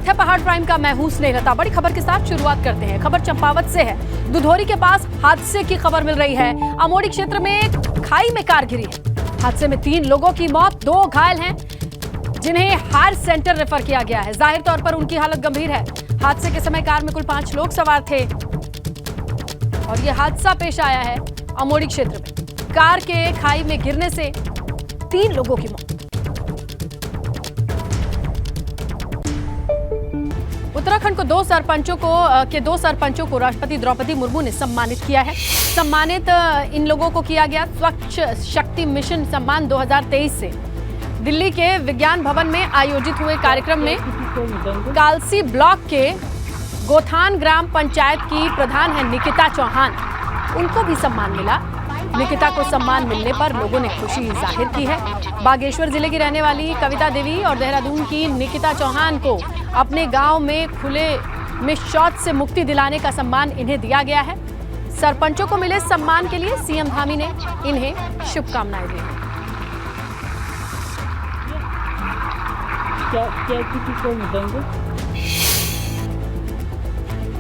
स्वागत है पहाड़ प्राइम का। मैं हूं स्नेहलता। बड़ी खबर के साथ शुरुआत करते हैं। खबर चंपावत से है। दुधौरी के पास हादसे की खबर मिल रही है। अमोड़ी क्षेत्र में खाई में कार गिरी है। हादसे में 3 लोगों की मौत, 2 घायल हैं जिन्हें हायर सेंटर रेफर किया गया है। जाहिर तौर पर उनकी हालत गंभीर है। हादसे के समय कार में कुल 5 लोग सवार थे और यह हादसा पेश आया है अमोड़ी क्षेत्र में। कार के खाई में गिरने से 3 लोगों की मौत। उत्तराखंड को 2 सरपंचों को राष्ट्रपति द्रौपदी मुर्मू ने सम्मानित किया है। सम्मानित इन लोगों को किया गया स्वच्छ शक्ति मिशन सम्मान 2023 से। दिल्ली के विज्ञान भवन में आयोजित हुए कार्यक्रम में कालसी ब्लॉक के गोथान ग्राम पंचायत की प्रधान है निकिता चौहान, उनको भी सम्मान मिला। निकिता को सम्मान मिलने पर लोगों ने खुशी जाहिर की है। बागेश्वर जिले की रहने वाली कविता देवी और देहरादून की निकिता चौहान को अपने गांव में खुले में शौच से मुक्ति दिलाने का सम्मान इन्हें दिया गया है। सरपंचों को मिले सम्मान के लिए सीएम धामी ने इन्हें शुभकामनाएं दी।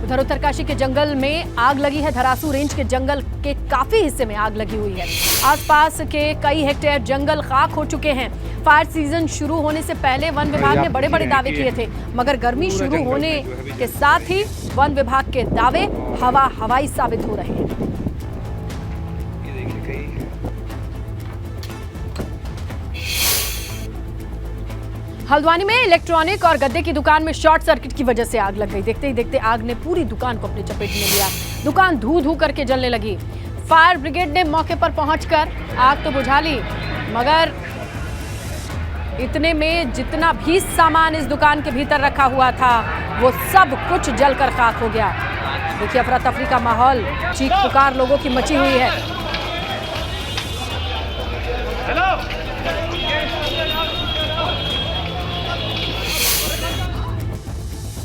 उधर उत्तरकाशी के जंगल में आग लगी है। धरासू रेंज के जंगल के काफी हिस्से में आग लगी हुई है। आसपास के कई हेक्टेयर जंगल खाक हो चुके हैं। फायर सीजन शुरू होने से पहले वन विभाग ने बड़े बड़े दावे किए थे, मगर गर्मी शुरू होने के साथ ही वन विभाग के दावे हवाई साबित हो रहे हैं। हल्द्वानी में इलेक्ट्रॉनिक और गद्दे की दुकान में शॉर्ट सर्किट की वजह से आग लग गई। देखते ही देखते आग ने पूरी दुकान को अपनी चपेट में लिया। दुकान धू धू करके जलने लगी। फायर ब्रिगेड ने मौके पर पहुंचकर आग तो बुझा ली, मगर इतने में जितना भी सामान इस दुकान के भीतर रखा हुआ था वो सब कुछ जलकर खाक हो गया। देखिए अफरा तफरी का माहौल, चीख पुकार लोगों की मची हुई है।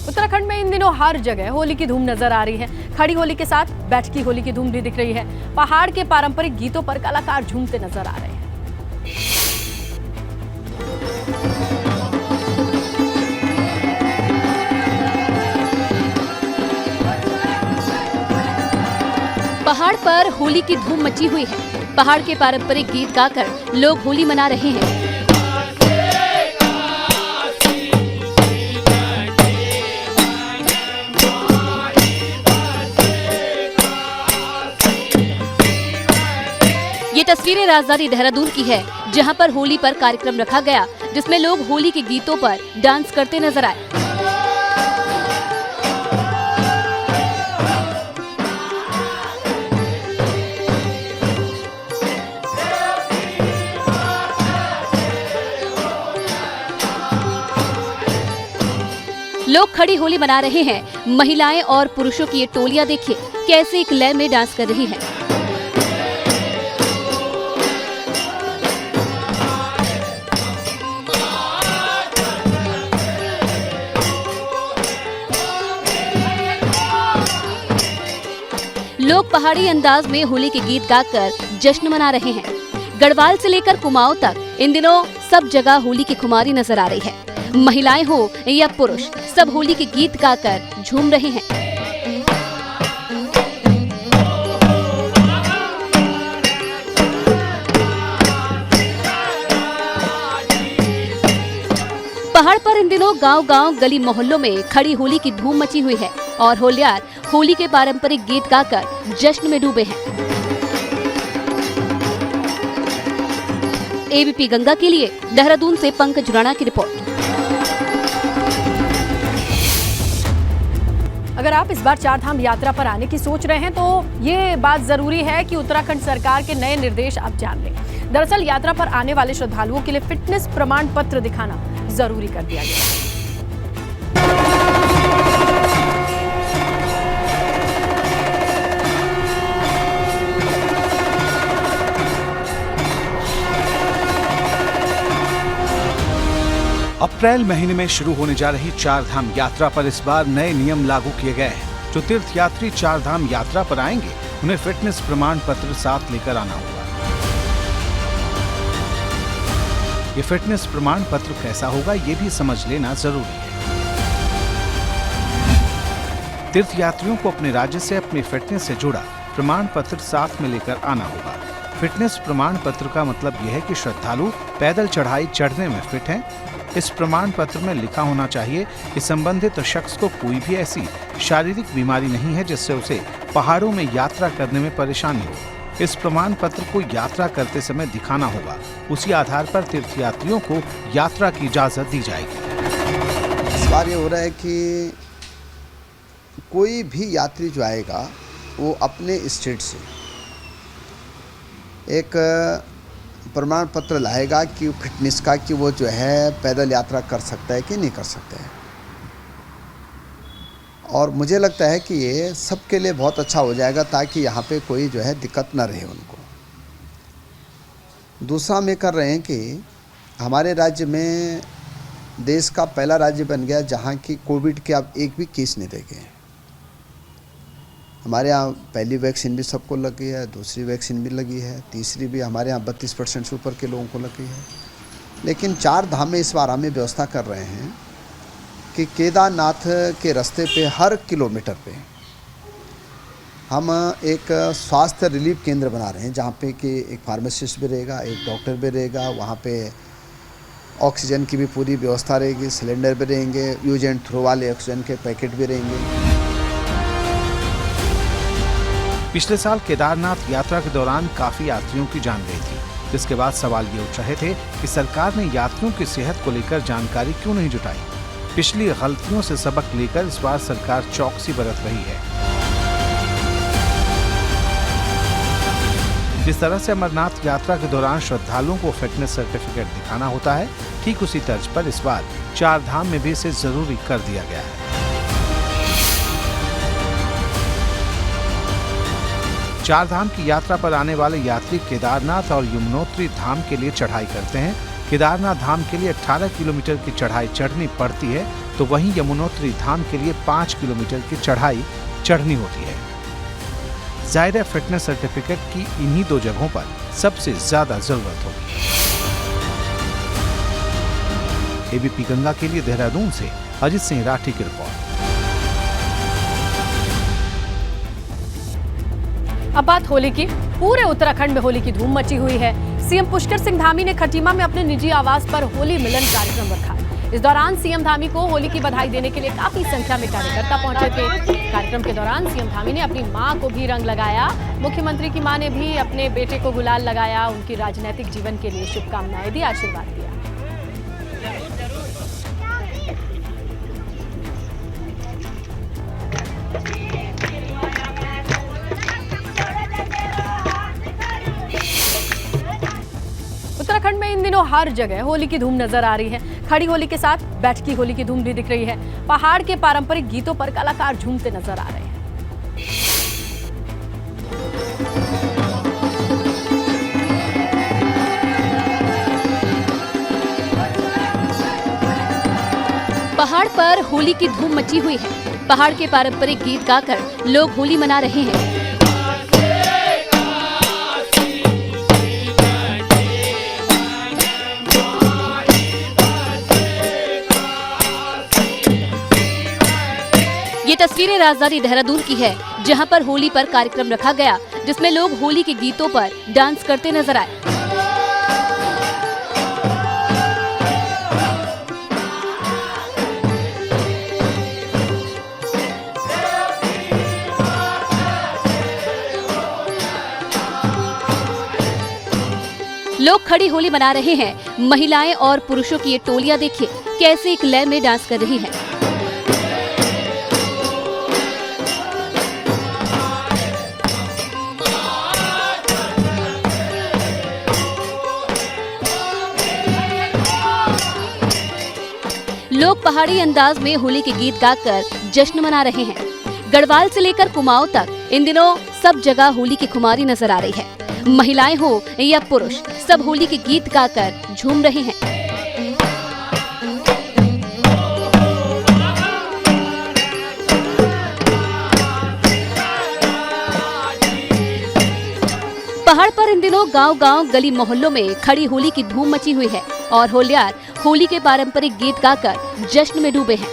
उत्तराखंड में इन दिनों हर जगह होली की धूम नजर आ रही है। खड़ी होली के साथ बैठकी होली की धूम भी दिख रही है। पहाड़ के पारंपरिक गीतों पर कलाकार झूमते नजर आ रहे हैं। पहाड़ पर होली की धूम मची हुई है। पहाड़ के पारंपरिक गीत गाकर लोग होली मना रहे हैं। ये तस्वीरें राजधानी देहरादून की है, जहां पर होली पर कार्यक्रम रखा गया, जिसमें लोग होली के गीतों पर डांस करते नजर आए। लोग खड़ी होली मना रहे हैं। महिलाएं और पुरुषों की ये टोलियां देखिए कैसे एक लय में डांस कर रही हैं। लोग पहाड़ी अंदाज में होली के गीत गाकर जश्न मना रहे हैं। गढ़वाल से लेकर कुमाऊं तक इन दिनों सब जगह होली की खुमारी नजर आ रही है। महिलाएं हो या पुरुष, सब होली के गीत गाकर झूम रहे हैं। पहाड़ पर इन दिनों गांव-गांव, गली मोहल्लों में खड़ी होली की धूम मची हुई है और होलियार होली के पारंपरिक गीत गाकर जश्न में डूबे हैं। एबीपी गंगा के लिए देहरादून से पंकज राणा की रिपोर्ट। अगर आप इस बार 4 धाम यात्रा पर आने की सोच रहे हैं तो ये बात जरूरी है कि उत्तराखंड सरकार के नए निर्देश आप जान लें। दरअसल यात्रा पर आने वाले श्रद्धालुओं के लिए फिटनेस प्रमाण पत्र दिखाना जरूरी कर दिया गया है। अप्रैल महीने में शुरू होने जा रही 4 धाम यात्रा पर इस बार नए नियम लागू किए गए हैं। जो तीर्थ यात्री 4 धाम यात्रा पर आएंगे उन्हें फिटनेस प्रमाण पत्र साथ लेकर आना होगा। ये फिटनेस प्रमाण पत्र कैसा होगा ये भी समझ लेना जरूरी है। तीर्थ यात्रियों को अपने राज्य से अपनी फिटनेस से जुड़ा प्रमाण पत्र साथ में लेकर आना होगा। फिटनेस प्रमाण पत्र का मतलब यह है कि श्रद्धालु पैदल चढ़ाई चढ़ने में फिट हैं। इस प्रमाण पत्र में लिखा होना चाहिए कि संबंधित शख्स को कोई भी ऐसी शारीरिक बीमारी नहीं है जिससे उसे पहाड़ों में यात्रा करने में परेशानी हो। इस प्रमाण पत्र को यात्रा करते समय दिखाना होगा। उसी आधार पर तीर्थयात्रियों को यात्रा की इजाजत दी जाएगी। इस बार ये हो रहा है कि कोई भी यात्री जो आएगा वो अपने स्टेट से एक प्रमाण पत्र लाएगा कि फिटनेस का, कि वो जो है पैदल यात्रा कर सकता है कि नहीं कर सकता है। और मुझे लगता है कि ये सबके लिए बहुत अच्छा हो जाएगा ताकि यहाँ पे कोई जो है दिक्कत ना रहे उनको। दूसरा हम ये कर रहे हैं कि हमारे राज्य में देश का पहला राज्य बन गया जहाँ की कोविड के अब एक भी केस नहीं रह गए। हमारे यहाँ पहली वैक्सीन भी सबको लगी है, दूसरी वैक्सीन भी लगी है, तीसरी भी हमारे यहाँ 32% से ऊपर के लोगों को लगी है। लेकिन 4 धाम में इस बार हमें व्यवस्था कर रहे हैं कि केदारनाथ के रास्ते पे हर किलोमीटर पे हम एक स्वास्थ्य रिलीफ केंद्र बना रहे हैं, जहाँ पे कि एक फार्मासिस्ट भी रहेगा, एक डॉक्टर भी रहेगा, वहाँ पे ऑक्सीजन की भी पूरी व्यवस्था रहेगी, सिलेंडर भी रहेंगे, यूज एंड थ्रो वाले ऑक्सीजन के पैकेट भी रहेंगे। पिछले साल केदारनाथ यात्रा के दौरान काफी यात्रियों की जान गई थी, जिसके बाद सवाल ये उठ रहे थे कि सरकार ने यात्रियों की सेहत को लेकर जानकारी क्यों नहीं जुटाई। पिछली गलतियों से सबक लेकर इस बार सरकार चौकसी बरत रही है। जिस तरह से अमरनाथ यात्रा के दौरान श्रद्धालुओं को फिटनेस सर्टिफिकेट दिखाना होता है, ठीक उसी तर्ज पर इस बार 4 धाम में भी इसे जरूरी कर दिया गया है। 4 धाम की यात्रा पर आने वाले यात्री केदारनाथ और यमुनोत्री धाम के लिए चढ़ाई करते हैं। केदारनाथ धाम के लिए 18 किलोमीटर की चढ़ाई चढ़नी पड़ती है, तो वहीं यमुनोत्री धाम के लिए 5 किलोमीटर की चढ़ाई चढ़नी होती है। जाहिर है फिटनेस सर्टिफिकेट की इन्हीं 2 जगहों पर सबसे ज्यादा जरूरत होगी। एबीपी गंगा के लिए देहरादून से अजित सिंह राठी की रिपोर्ट। अब बात होली की। पूरे उत्तराखंड में होली की धूम मची हुई है। सीएम पुष्कर सिंह धामी ने खटीमा में अपने निजी आवास पर होली मिलन कार्यक्रम रखा। इस दौरान सीएम धामी को होली की बधाई देने के लिए काफी संख्या में कार्यकर्ता पहुंचे थे। कार्यक्रम के दौरान सीएम धामी ने अपनी मां को भी रंग लगाया। मुख्यमंत्री की मां ने भी अपने बेटे को गुलाल लगाया, उनकी राजनीतिक जीवन के लिए शुभकामनाएं दी, आशीर्वाद दिया। उत्तराखंड में इन दिनों हर जगह होली की धूम नजर आ रही है। खड़ी होली के साथ बैठकी होली की धूम भी दिख रही है। पहाड़ के पारंपरिक गीतों पर कलाकार झूमते नजर आ रहे हैं। पहाड़ पर होली की धूम मची हुई है। पहाड़ के पारंपरिक गीत गाकर लोग होली मना रहे हैं। ये तस्वीरें राजधानी देहरादून की है, जहां पर होली पर कार्यक्रम रखा गया, जिसमें लोग होली के गीतों पर डांस करते नजर आए। लोग खड़ी होली मना रहे हैं। महिलाएं और पुरुषों की ये टोलियां देखिए कैसे एक लय में डांस कर रही हैं। लोग पहाड़ी अंदाज में होली के गीत गाकर जश्न मना रहे हैं। गढ़वाल से लेकर कुमाऊं तक इन दिनों सब जगह होली की खुमारी नजर आ रही है। महिलाएं हो या पुरुष, सब होली के गीत गाकर झूम रहे हैं। पहाड़ पर इन दिनों गांव-गांव, गली मोहल्लों में खड़ी होली की धूम मची हुई है और होलियार होली के पारंपरिक गीत गाकर जश्न में डूबे हैं।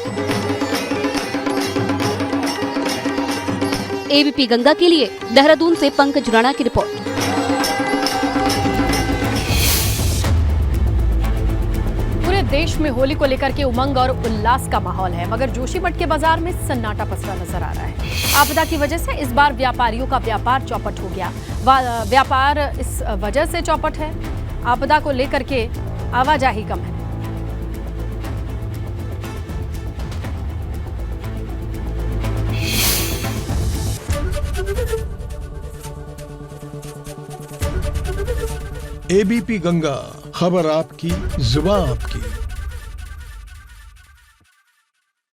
एबीपी गंगा के लिए देहरादून से पंकज राणा की रिपोर्ट। पूरे देश में होली को लेकर के उमंग और उल्लास का माहौल है, मगर जोशीमठ के बाजार में सन्नाटा पसरा नजर आ रहा है। आपदा की वजह से इस बार व्यापारियों का व्यापार चौपट हो गया। व्यापार इस वजह से चौपट है, आपदा को लेकर के आवाजाही कम है। एबीपी गंगा, खबर आपकी, जुबान आपकी।